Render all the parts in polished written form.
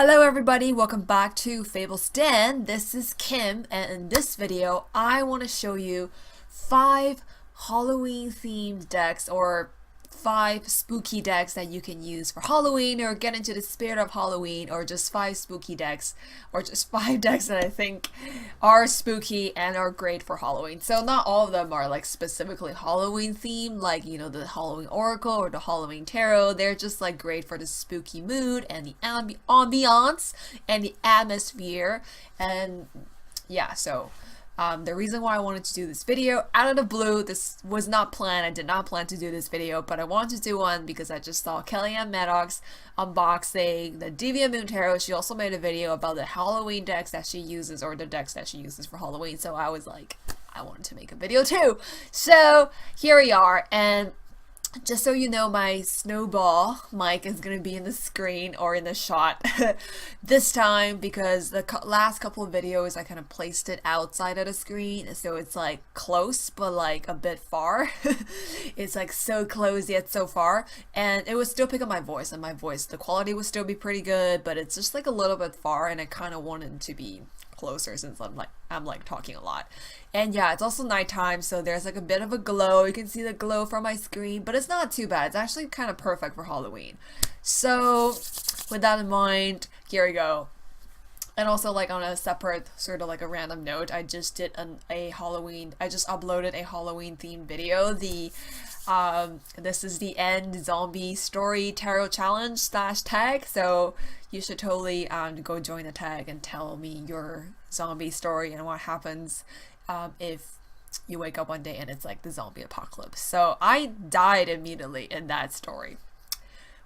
Hello everybody, welcome back to Fables Den. This is Kim, and in this video I want to show you 5 Halloween themed decks, or 5 spooky decks that you can use for Halloween or get into the spirit of Halloween, or just 5 spooky decks, or just 5 decks that I think are spooky and are great for Halloween. So not all of them are like specifically Halloween themed, like the Halloween Oracle or the Halloween Tarot. They're just like great for the spooky mood and the ambiance and the atmosphere. And yeah, so the reason why I wanted to do this video out of the blue, this was not planned. I did not plan to do this video, but I wanted to do one because I just saw Kelly-Ann Maddox unboxing the Deviant Moon Tarot. She also made a video about the Halloween decks that she uses, or the decks that she uses for Halloween. So I was like, I wanted to make a video too. So here we are, and just so you know, my snowball mic is going to be in the screen or in the shot this time, because the last couple of videos I kind of placed it outside of the screen, so it's like close but like a bit far. It's like so close yet so far, and it would still pick up my voice, and the quality would still be pretty good, but it's just like a little bit far, and I kind of wanted to be closer since I'm like talking a lot. And yeah, it's also nighttime, so there's like a bit of a glow. You can see the glow from my screen, but it's not too bad. It's actually kind of perfect for Halloween. So with that in mind, here we go. And also, like, on a separate sort of like a random note, I just did I just uploaded a Halloween themed video. This is the End Zombie Story Tarot Challenge / tag, so you should totally go join the tag and tell me your zombie story and what happens if you wake up one day and it's like the zombie apocalypse. So I died immediately in that story,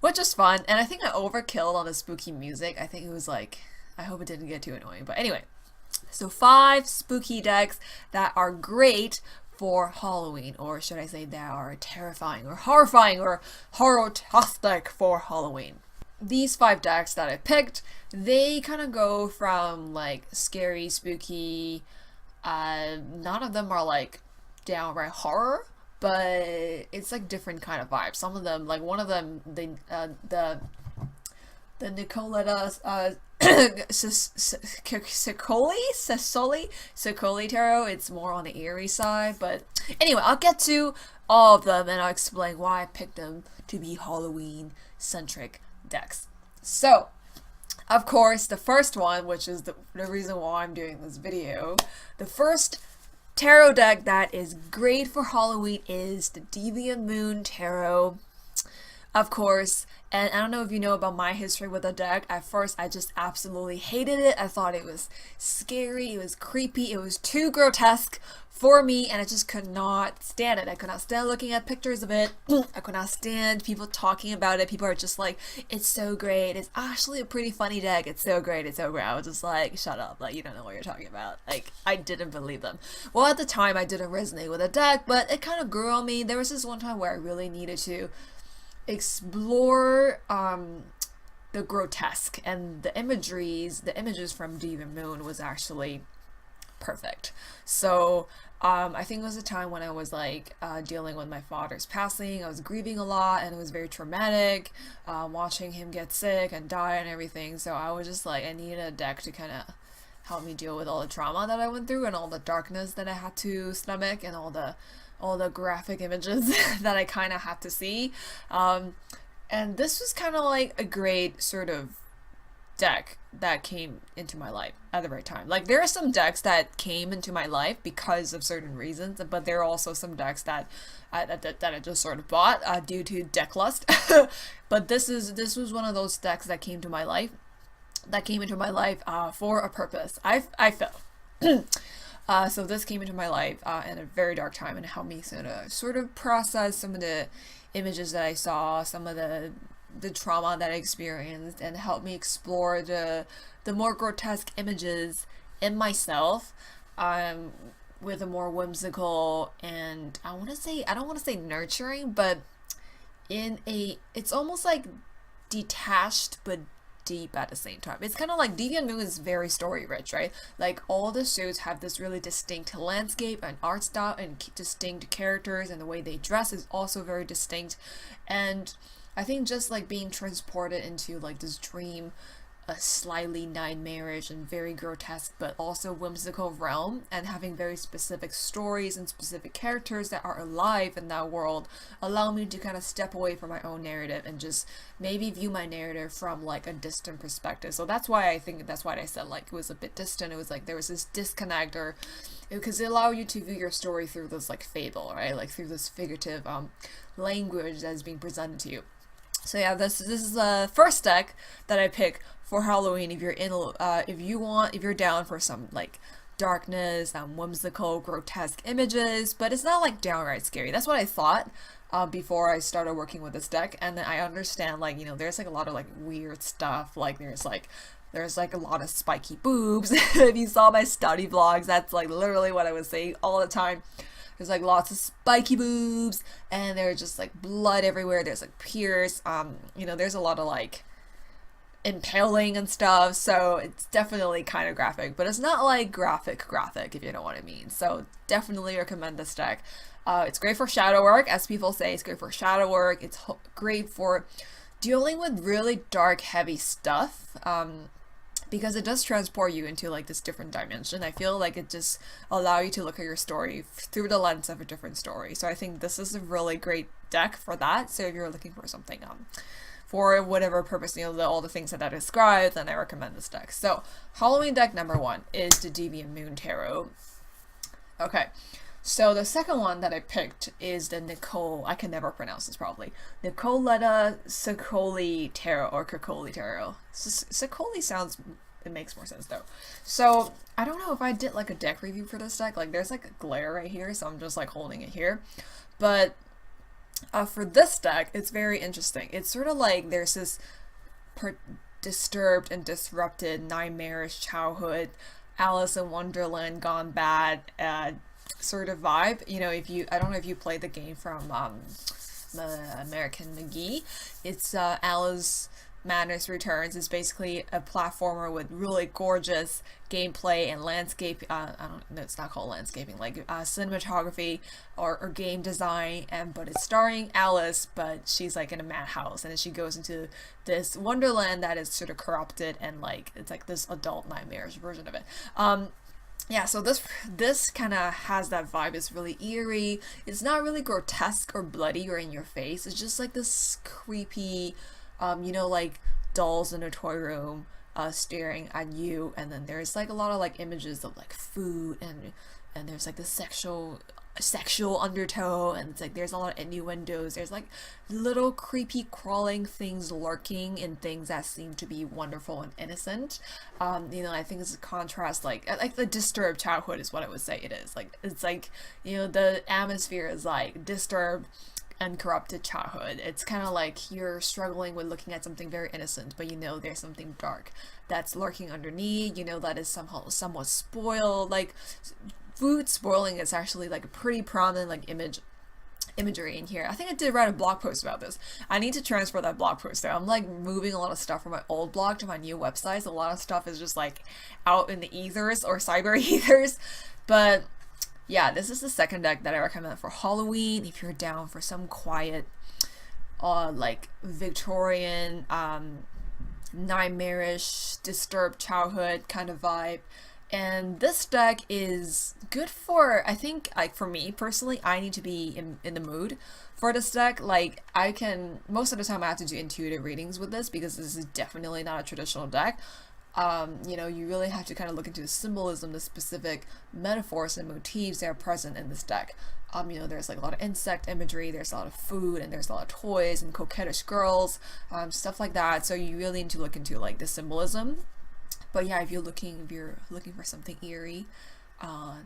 which is fun, and I think I overkilled on the spooky music. I think it was like, I hope it didn't get too annoying, but anyway. So 5 spooky decks that are great for Halloween, or should I say that are terrifying or horrifying or horror-tastic for Halloween. These 5 decks that I picked, they kind of go from like scary, spooky, none of them are like downright horror, but it's like different kind of vibes. Some of them, like one of them, the Nicoletta Sicoli Tarot, it's more on the eerie side, but anyway, I'll get to all of them and I'll explain why I picked them to be Halloween centric decks. So of course, the first one, which is the reason why I'm doing this video, the first tarot deck that is great for Halloween is the Deviant Moon Tarot. Of course, and I don't know if you know about my history with the deck. At first, I just absolutely hated it. I thought it was scary, it was creepy, it was too grotesque for me, and I just could not stand it. I could not stand looking at pictures of it. I could not stand people talking about it. People are just like, it's so great, it's actually a pretty funny deck, it's so great, it's so great. I was just like, shut up, like, you don't know what you're talking about. Like, I didn't believe them. Well, at the time, I didn't resonate with the deck, but it kind of grew on me. There was this one time where I really needed to explore the grotesque, and the images from Deviant Moon was actually perfect. So I think it was a time when I was like dealing with my father's passing. I was grieving a lot, and it was very traumatic, watching him get sick and die and everything. So I was just like, I needed a deck to kind of help me deal with all the trauma that I went through and all the darkness that I had to stomach and all the graphic images that I kind of had to see. And this was kind of like a great sort of deck that came into my life at the right time. Like, there are some decks that came into my life because of certain reasons, but there are also some decks that I just sort of bought due to deck lust. But this was one of those decks that came into my life for a purpose. I felt. So this came into my life in a very dark time, and helped me sort of process some of the images that I saw, some of the trauma that I experienced, and helped me explore the more grotesque images in myself, with a more whimsical, and I don't want to say nurturing, but it's almost like detached but deep at the same time. It's kind of like Deviant Moon is very story rich, right? Like, all the shows have this really distinct landscape and art style and distinct characters, and the way they dress is also very distinct. And I think just like being transported into like this dream a slightly nightmarish and very grotesque but also whimsical realm, and having very specific stories and specific characters that are alive in that world allow me to kind of step away from my own narrative and just maybe view my narrative from like a distant perspective. So that's why I think that's why I said like it was a bit distant. It was like there was this disconnect, or because it allowed you to view your story through this like fable, right? Like through this figurative language that's being presented to you. So yeah, this is the first deck that I pick for Halloween. If you're in, if you're down for some like darkness, whimsical, grotesque images, but it's not like downright scary. That's what I thought before I started working with this deck, and then I understand like there's like a lot of like weird stuff. Like there's like a lot of spiky boobs. If you saw my study vlogs, that's like literally what I was saying all the time. There's like lots of spiky boobs, and there's just like blood everywhere. There's like pierce. There's a lot of like impaling and stuff. So it's definitely kind of graphic, but it's not like graphic, if you know what I mean. So definitely recommend this deck. It's great for shadow work, as people say. It's great for shadow work. It's great for dealing with really dark, heavy stuff. Because it does transport you into like this different dimension. I feel like it just allow you to look at your story through the lens of a different story. So I think this is a really great deck for that. So if you're looking for something for whatever purpose, all the things that I described, then I recommend this deck. So Halloween deck number 1 is the Deviant Moon Tarot. Okay. So the second one that I picked is the Nicole, I can never pronounce this probably, Nicoletta Sicoli Tarot, or Cicoli Tarot. Sicoli sounds, it makes more sense though. So I don't know if I did like a deck review for this deck. Like there's like a glare right here, so I'm just like holding it here. But for this deck, it's very interesting. It's sort of like there's this disturbed and disrupted nightmarish childhood, Alice in Wonderland gone bad, sort of vibe. I don't know if you played the game from American McGee. It's Alice Madness Returns. It's basically a platformer with really gorgeous gameplay and landscape. It's not called landscaping, like cinematography or game design. But it's starring Alice, but she's like in a madhouse, and then she goes into this wonderland that is sort of corrupted, and like it's like this adult nightmarish version of it. Yeah, so this kind of has that vibe. It's really eerie. It's not really grotesque or bloody or in your face. It's just like this creepy, like dolls in a toy room staring at you, and then there's like a lot of like images of like food, and there's like the sexual undertow, and it's like there's a lot of innuendos. There's like little creepy crawling things lurking in things that seem to be wonderful and innocent. I think it's a contrast, like the disturbed childhood is what I would say it is. Like it's like the atmosphere is like disturbed and corrupted childhood. It's kind of like you're struggling with looking at something very innocent, but there's something dark that's lurking underneath, that is somehow somewhat spoiled. Like food spoiling is actually like a pretty prominent like imagery in here. I think I did write a blog post about this. I need to transfer that blog post there. I'm like moving a lot of stuff from my old blog to my new website. So a lot of stuff is just like out in the ethers or cyber ethers. But yeah, this is the second deck that I recommend for Halloween if you're down for some quiet like Victorian nightmarish disturbed childhood kind of vibe. And this deck is good for, I think, like for me personally, I need to be in the mood for this deck. Like most of the time I have to do intuitive readings with this, because this is definitely not a traditional deck. You really have to kind of look into the symbolism, the specific metaphors and motifs that are present in this deck. There's like a lot of insect imagery, there's a lot of food, and there's a lot of toys and coquettish girls, stuff like that. So you really need to look into like the symbolism. But yeah, if you're looking for something eerie,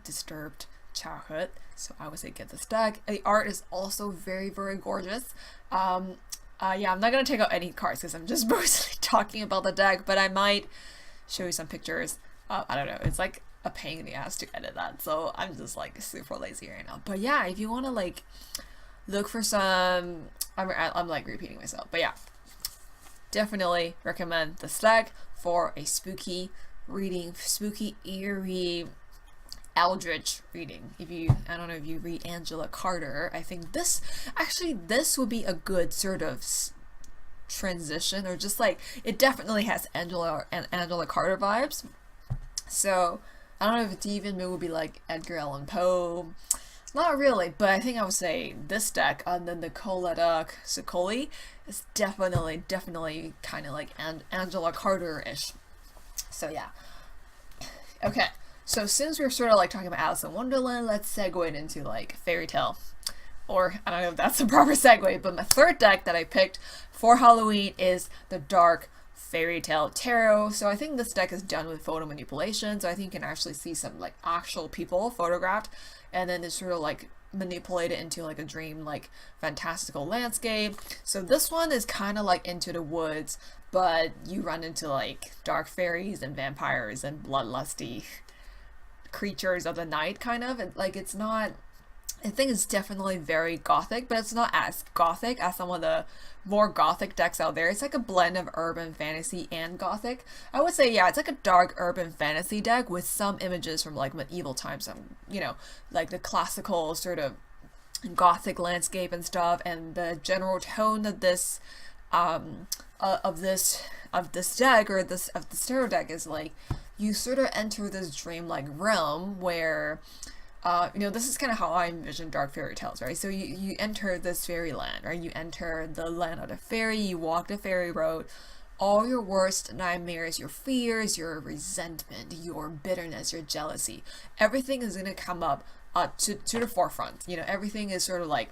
disturbed childhood, so I would say get this deck. The art is also very, very gorgeous. Yeah, I'm not gonna take out any cards because I'm just mostly talking about the deck, but I might show you some pictures. I don't know, it's like a pain in the ass to edit that, so I'm just like super lazy right now. But yeah, if you want to like look for some, I'm like repeating myself, but yeah, definitely recommend this deck for a spooky reading, spooky, eerie, eldritch reading. I don't know if you read Angela Carter, I think this would be a good sort of transition, or just like it definitely has Angela Carter vibes. So I don't know if it's even it would be like Edgar Allan Poe. Not really, but I think I would say this deck, and then the Coletta Sicoli is definitely kind of like Angela Carter-ish. So yeah. Okay, so since we're sort of like talking about Alice in Wonderland, let's segue into like fairy tale. Or I don't know if that's the proper segue, but my third deck that I picked for Halloween is the Dark Fairy Tale Tarot. So I think this deck is done with photo manipulation, so I think you can actually see some like actual people photographed, and then it's sort of like manipulate it into like a dream, like fantastical landscape. So this one is kind of like Into the Woods, but you run into like dark fairies and vampires and bloodlusty creatures of the night, kind of. And like it's not, I think it's definitely very gothic, but it's not as gothic as some of the more gothic decks out there. It's like a blend of urban fantasy and gothic. I would say, yeah, it's like a dark urban fantasy deck with some images from like medieval times, you know, like the classical sort of gothic landscape and stuff. And the general tone of this of this deck, or this tarot deck, is like you sort of enter this dreamlike realm where you know, this is kind of how I envision dark fairy tales, right? So you enter this fairyland, right? You enter the land of the fairy, you walk the fairy road, all your worst nightmares, your fears, your resentment, your bitterness, your jealousy, everything is going to come up to the forefront. You know, everything is sort of like,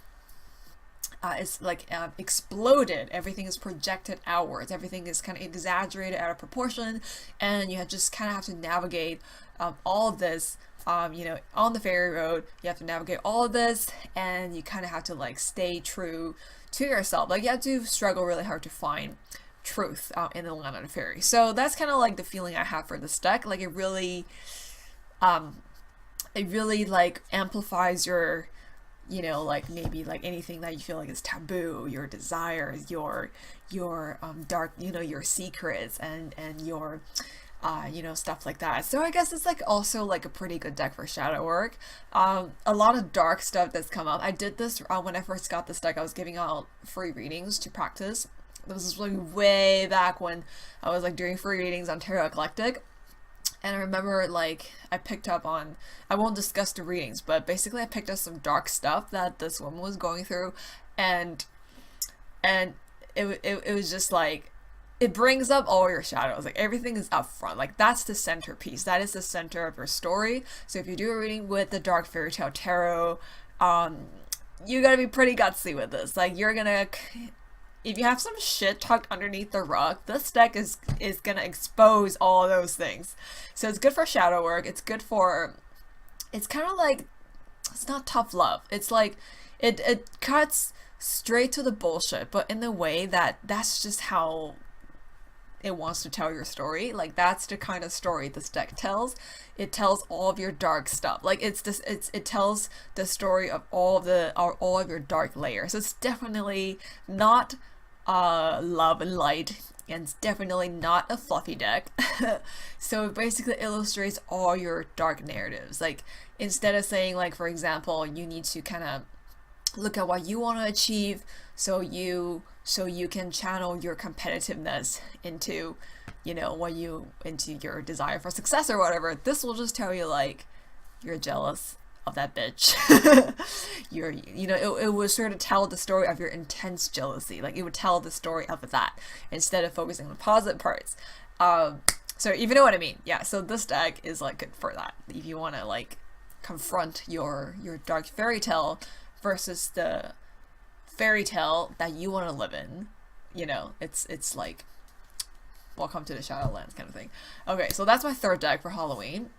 it's like exploded, everything is projected outwards, everything is kind of exaggerated out of proportion, and you just kind of have to navigate all of this. You know, on the fairy road, you have to navigate all of this, and you kind of have to like stay true to yourself. Like you have to struggle really hard to find truth in the land of the fairy. So that's kind of like the feeling I have for this deck. Like it really like amplifies your, you know, like maybe like anything that you feel like is taboo, your desires, your dark, you know, your secrets, and your you know, stuff like that. So I guess it's like also like a pretty good deck for shadow work. A lot of dark stuff that's come up. I did this when I first got this deck. I was giving out free readings to practice. This was like way back when I was like doing free readings on Tarot Eclectic. And I remember like I picked up on, I won't discuss the readings, but basically I picked up some dark stuff that this woman was going through, and it was just like, it brings up all your shadows. Like everything is up front. Like that's the centerpiece. That is the center of your story. So if you do a reading with the Dark Fairy Tale Tarot, you gotta be pretty gutsy with this. Like you're gonna, if you have some shit tucked underneath the rug, this deck is gonna expose all those things. So it's good for shadow work. It's good for, it's kind of like, it's not tough love. It's like, it cuts straight to the bullshit, but in the way that that's just how it wants to tell your story. Like that's the kind of story this deck tells. It tells all of your dark stuff. Like it tells the story of all of your dark layers. It's definitely not love and light, and it's definitely not a fluffy deck. So it basically illustrates all your dark narratives. Like instead of saying, like, for example, you need to kind of look at what you want to achieve, so you can channel your competitiveness into, you know, into your desire for success or whatever. This will just tell you like you're jealous of that bitch. You know, it would sort of tell the story of your intense jealousy. Like it would tell the story of that instead of focusing on the positive parts. So if you know what I mean. Yeah, so this deck is like good for that. If you want to like confront your dark fairy tale versus the fairy tale that you want to live in, you know, it's like welcome to the Shadowlands kind of thing. Okay, so that's my third deck for Halloween.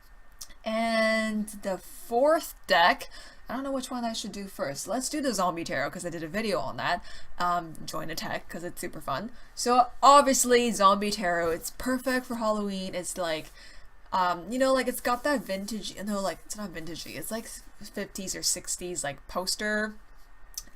And the fourth deck, I don't know which one I should do first. Let's do the Zombie Tarot because I did a video on that. Join the tech because it's super fun. So obviously Zombie Tarot, it's perfect for Halloween. It's like, you know, like it's got that vintage, no, like it's not vintagey. It's like 50s or 60s like poster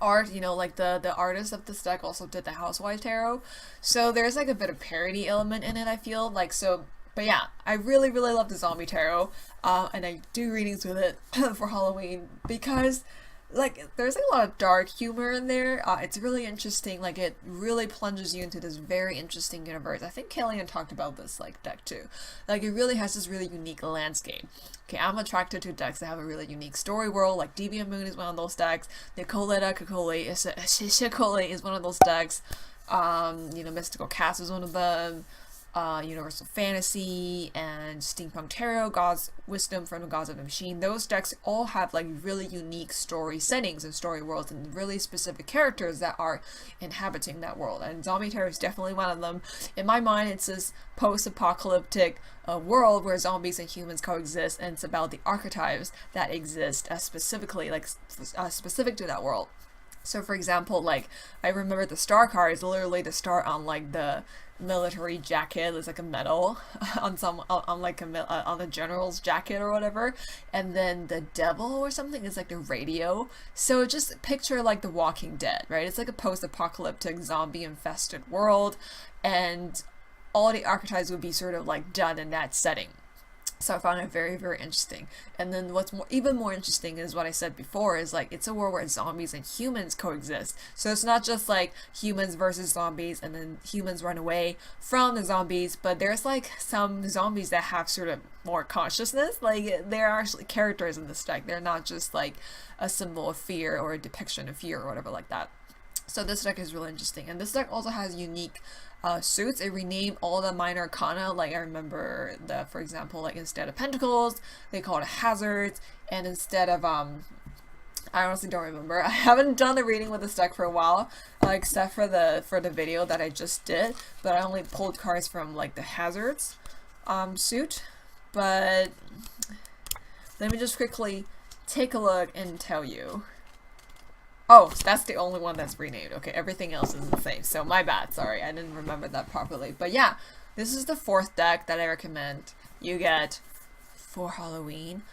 art, you know, like the artist of this deck also did the Housewife Tarot. So there's like a bit of parody element in it, I feel like. So but yeah, I really love the Zombie Tarot, and I do readings with it for Halloween because like there's like a lot of dark humor in there. It's really interesting. Like it really plunges you into this very interesting universe. I think Kelly-Ann talked about this like deck too. Like it really has this really unique landscape. Okay, I'm attracted to decks that have a really unique story world. Like Deviant Moon is one of those decks. Nicoletta Kakoli is Shikoli is one of those decks. You know, Mystical Cast is one of them. Universal Fantasy and Steampunk Tarot, God's Wisdom from the Gods of the Machine. Those decks all have like really unique story settings and story worlds and really specific characters that are inhabiting that world. And Zombie Tarot is definitely one of them. In my mind, it's this post-apocalyptic world where zombies and humans coexist, and it's about the archetypes that exist specifically, like specific to that world. So for example, like I remember the star card is literally the star on like the military jacket. It's like a medal on some on like on the general's jacket or whatever, and then the devil or something is like the radio. So just picture like The Walking Dead, right? It's like a post-apocalyptic zombie infested world, and all the archetypes would be sort of like done in that setting. So I found it very, very interesting. And then what's even more interesting is what I said before, is like it's a world where zombies and humans coexist. So it's not just like humans versus zombies and then humans run away from the zombies, but there's like some zombies that have sort of more consciousness. Like they're actually characters in this deck. They're not just like a symbol of fear or a depiction of fear or whatever like that. So this deck is really interesting, and this deck also has unique suits. It renamed all the minor arcana. Like I remember that, for example, like instead of pentacles, they call it hazards, and instead of I honestly don't remember. I haven't done the reading with this deck for a while, except for the video that I just did. But I only pulled cards from like the hazards suit. But let me just quickly take a look and tell you. Oh, so that's the only one that's renamed. Okay, everything else is the same. So my bad. Sorry, I didn't remember that properly. But yeah, this is the fourth deck that I recommend you get for Halloween.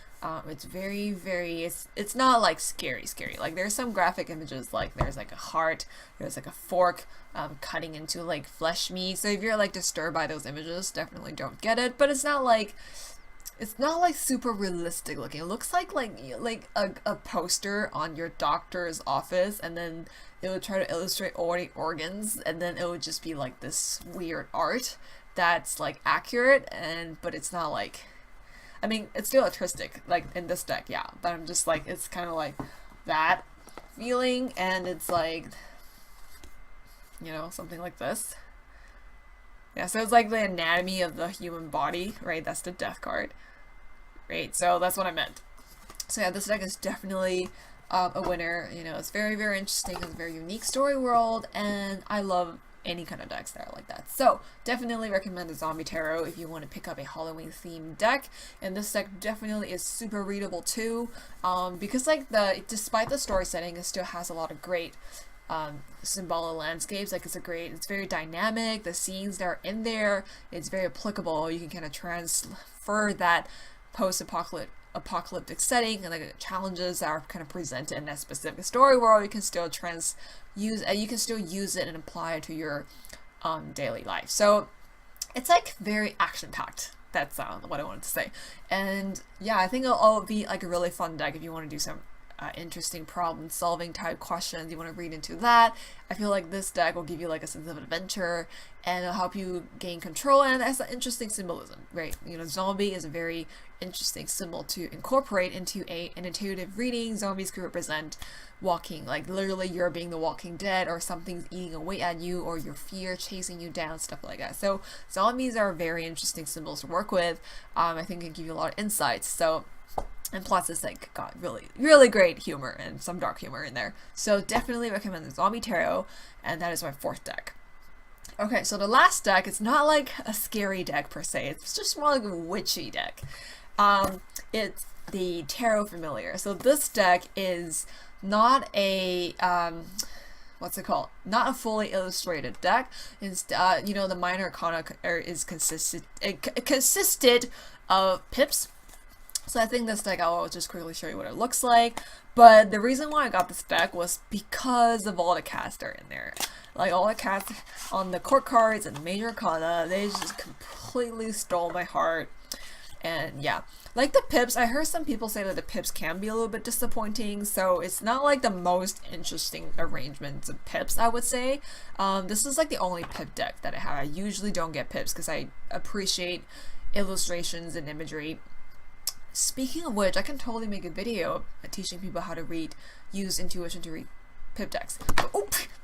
It's very, very, it's not like scary. Like there's some graphic images, like there's like a heart, there's like a fork cutting into like flesh meat. So if you're like disturbed by those images, definitely don't get it. But it's not like super realistic looking. It looks like a poster on your doctor's office, and then it would try to illustrate all the organs, and then it would just be like this weird art that's like accurate, but it's not like, I mean, it's still artistic like in this deck, yeah, but I'm just like, it's kind of like that feeling, and it's like, you know, something like this. Yeah, so it's like the anatomy of the human body, right? That's the death card, right? So that's what I meant. So yeah, this deck is definitely a winner. You know, it's very, very interesting. It's a very unique story world, and I love any kind of decks that are like that. So definitely recommend the Zombie Tarot if you want to pick up a Halloween themed deck. And this deck definitely is super readable too, because like despite the story setting, it still has a lot of great symbolic landscapes. Like it's very dynamic. The scenes that are in there, it's very applicable. You can kind of transfer that post-apocalyptic setting and like the challenges that are kind of presented in that specific story world. You can still use it and apply it to your daily life. So it's like very action-packed. That's what I wanted to say. And yeah, I think it'll be like a really fun deck if you want to do some interesting problem solving type questions. You want to read into that. I feel like this deck will give you like a sense of adventure, and it'll help you gain control, and that's an interesting symbolism, right? You know, zombie is a very interesting symbol to incorporate into an intuitive reading. Zombies could represent walking, like literally you're being the Walking Dead, or something's eating away at you, or your fear chasing you down, stuff like that. So zombies are very interesting symbols to work with. I think it can give you a lot of insights. So, and plus it's like got really, really great humor and some dark humor in there. So definitely recommend the Zombie Tarot, and that is my fourth deck. Okay, so the last deck, it's not like a scary deck per se. It's just more like a witchy deck. It's the Tarot Familiar. So this deck is not a what's it called? Not a fully illustrated deck. Instead, you know, the minor arcana consisted of pips. So I think this deck, I'll just quickly show you what it looks like. But the reason why I got this deck was because of all the cards that are in there. Like all the cards on the court cards and the major arcana, they just completely stole my heart. And yeah, like the pips, I heard some people say that the pips can be a little bit disappointing, so it's not like the most interesting arrangements of pips, I would say. This is like the only pip deck that I have. I usually don't get pips because I appreciate illustrations and imagery. Speaking of which, I can totally make a video teaching people how to use intuition to read pip decks.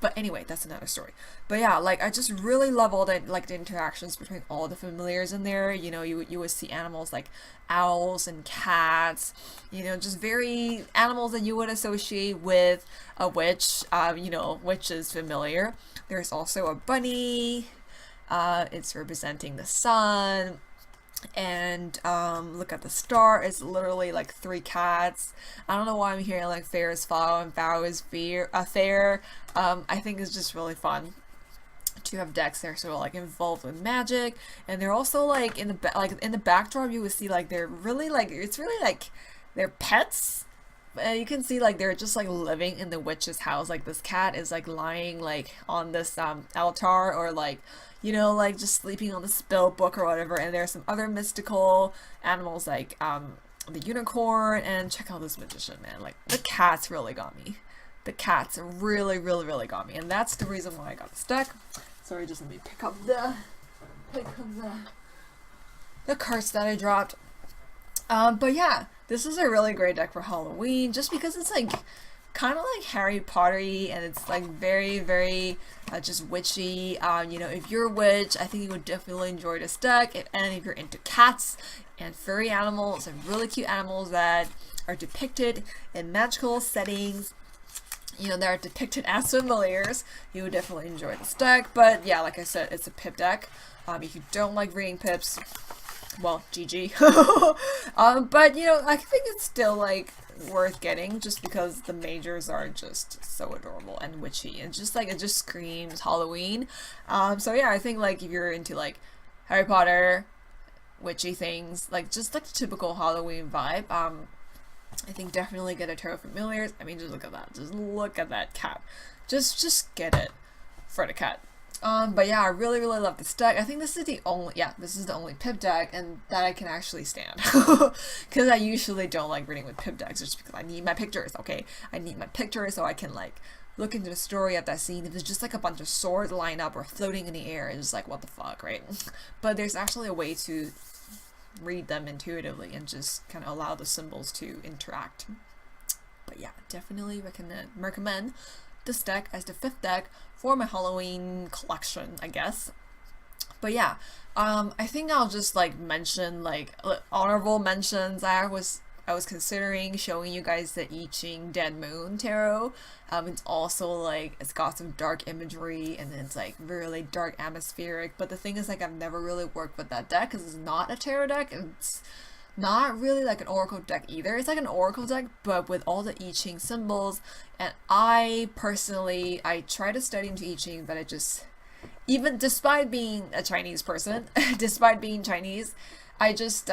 But anyway, that's another story. But yeah, like I just really love all the like the interactions between all the familiars in there. You know, you would see animals like owls and cats. You know, just very animals that you would associate with a witch. You know, which is familiar. There's also a bunny. It's representing the sun. And look at the star. It's literally like 3 cats. I don't know why I'm hearing like fair is foul and foul is fair. I think it's just really fun to have decks that are sort of like involved with magic, and they're also like in the backdrop you would see like they're really like it's really like they're pets. You can see like they're just like living in the witch's house. Like this cat is like lying like on this altar, or like, you know, like just sleeping on the spell book or whatever. And there's some other mystical animals like the unicorn. And check out this magician, man. Like the cats really got me. The cats really got me, and that's the reason why I got this deck. Sorry, just let me pick up the cards that I dropped. But yeah, this is a really great deck for Halloween, just because it's like kind of like Harry Potter-y, and it's like very just witchy. You know, if you're a witch, I think you would definitely enjoy this deck. And if you're into cats and furry animals and really cute animals that are depicted in magical settings, you know, that are depicted as familiars, you would definitely enjoy this deck. But yeah, like I said, it's a pip deck. If you don't like reading pips, well, GG. But you know, I think it's still like worth getting, just because the majors are just so adorable and witchy, and just like it just screams Halloween. So yeah, I think like if you're into like Harry Potter, witchy things, like just like the typical Halloween vibe, I think definitely get a Tarot Familiars. I mean, just look at that. Just look at that cat. Just get it for the cat. But yeah, I really love this deck. I think this is the only pip deck and that I can actually stand. Because I usually don't like reading with pip decks, just because I need my pictures, okay? I need my pictures so I can like look into the story of that scene. If it's just like a bunch of swords lined up or floating in the air, it's just like, what the fuck, right? But there's actually a way to read them intuitively and just kind of allow the symbols to interact. But yeah, definitely recommend this deck as the 5th deck for my Halloween collection, I guess. But yeah, I think I'll just like mention like honorable mentions. I was considering showing you guys the I Ching Dead Moon Tarot. It's also like, it's got some dark imagery, and then it's like really dark atmospheric. But the thing is, like, I've never really worked with that deck because it's not a tarot deck, and it's not really like an oracle deck either. It's like an oracle deck, but with all the I Ching symbols. And I personally, I try to study into I Ching, but I just, even despite being a Chinese person, despite being Chinese, I just,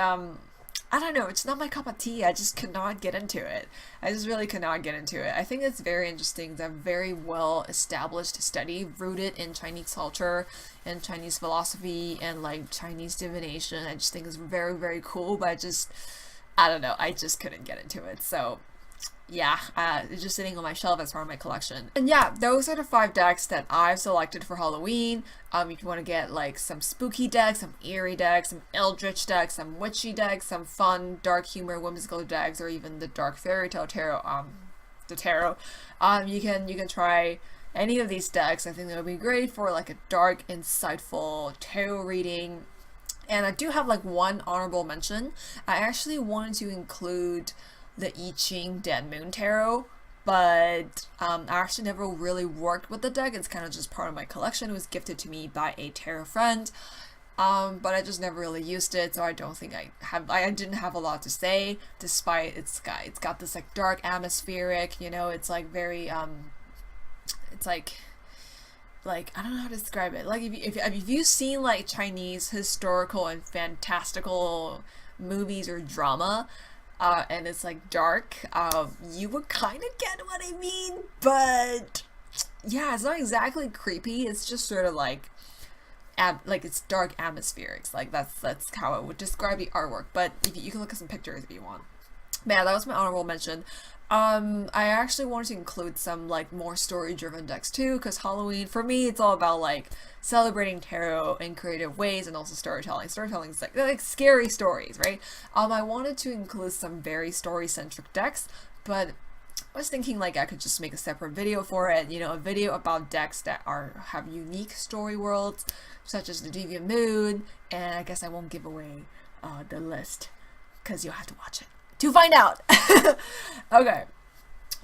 I don't know, it's not my cup of tea. I just could not get into it. I just really could not get into it. I think it's very interesting. It's a very well established study rooted in Chinese culture and Chinese philosophy and like Chinese divination. I just think it's very cool, but I don't know, I just couldn't get into it. So yeah, it's just sitting on my shelf as part of my collection. And yeah, those are the 5 decks that I've selected for Halloween. If you want to get like some spooky decks, some eerie decks, some eldritch decks, some witchy decks, some fun dark humor whimsical decks, or even the dark fairy tale tarot, you can try any of these decks. I think that would be great for like a dark, insightful tarot reading. And I do have like one honorable mention. I actually wanted to include the I Ching Dead Moon Tarot, but I actually never really worked with the deck. It's kind of just part of my collection. It was gifted to me by a tarot friend, but I just never really used it, so I don't think I didn't have a lot to say, despite it's got this like dark atmospheric, you know, it's like very it's like I don't know how to describe it. Like if you've seen like Chinese historical and fantastical movies or drama, and it's like dark, you would kind of get what I mean. But yeah, it's not exactly creepy. It's just sort of like like it's dark atmospherics. Like that's how I would describe the artwork. But if you can look at some pictures if you want. But yeah, that was my honorable mention. I actually wanted to include some like more story driven decks too, because Halloween for me it's all about like celebrating tarot in creative ways and also storytelling. Storytelling is like scary stories, right? I wanted to include some very story centric decks, but I was thinking like I could just make a separate video for it, you know, a video about decks that have unique story worlds, such as the Deviant Moon, and I guess I won't give away the list because you'll have to watch it to find out. Okay.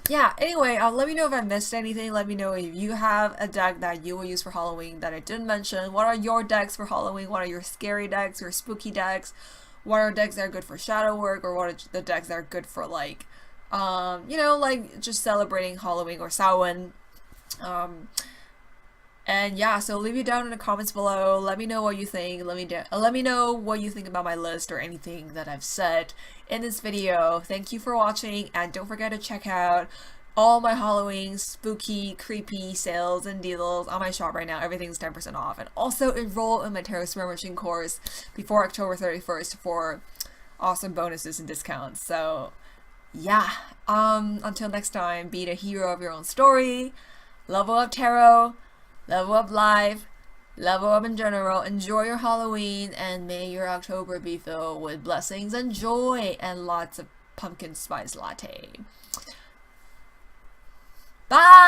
Yeah, anyway, let me know if I missed anything. Let me know if you have a deck that you will use for Halloween that I didn't mention. What are your decks for Halloween? What are your scary decks, your spooky decks? What are decks that are good for shadow work, or what are the decks that are good for like, you know, like just celebrating Halloween or Samhain? And yeah, so leave it down in the comments below. Let me know what you think. Let me know what you think about my list or anything that I've said in this video. Thank you for watching, and don't forget to check out all my Halloween spooky, creepy sales and deals on my shop right now. Everything's 10% off. And also enroll in my Tarot Spirit Machine course before October 31st for awesome bonuses and discounts. So yeah, until next time, be the hero of your own story. Level up tarot. Level up life, level up in general, enjoy your Halloween, and may your October be filled with blessings and joy and lots of pumpkin spice latte. Bye!